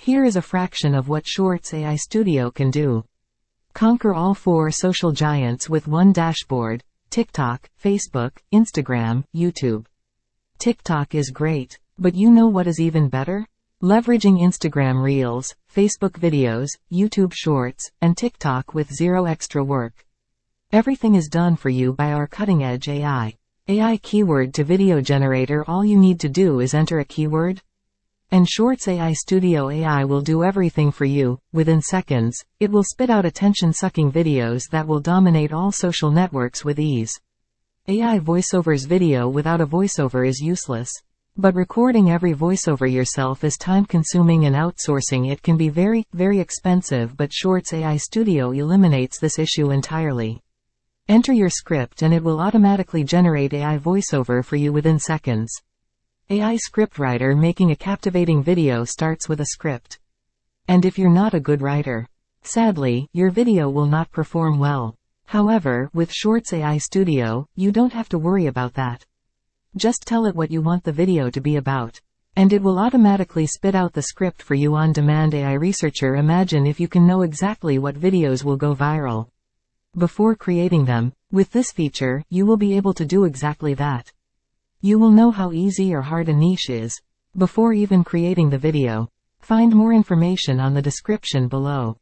Here is a fraction of what Shorts AI Studio can do. Conquer all 4 social giants with one dashboard: TikTok, Facebook, Instagram, YouTube. TikTok is great. But you know what is even better? Leveraging Instagram Reels, Facebook videos, YouTube Shorts, and TikTok with zero extra work. Everything is done for you by our cutting-edge AI. AI keyword to video generator. All you need to do is enter a keyword, and ShortsAIstudio AI will do everything for you. Within seconds, it will spit out attention-sucking videos that will dominate all social networks with ease. AI VoiceOvers. Video without a voiceover is useless. But recording every voiceover yourself is time-consuming, and outsourcing it can be very, very expensive, but ShortsAIstudio eliminates this issue entirely. Enter your script and it will automatically generate AI voiceover for you within seconds. AI scriptwriter. Making a captivating video starts with a script. And if you're not a good writer, sadly, your video will not perform well. However, with ShortsAIstudio, you don't have to worry about that. Just tell it what you want the video to be about, and it will automatically spit out the script for you on demand. AI researcher. Imagine if you can know exactly what videos will go viral before creating them. With this feature, you will be able to do exactly that. You will know how easy or hard a niche is before even creating the video. Find more information on the description below.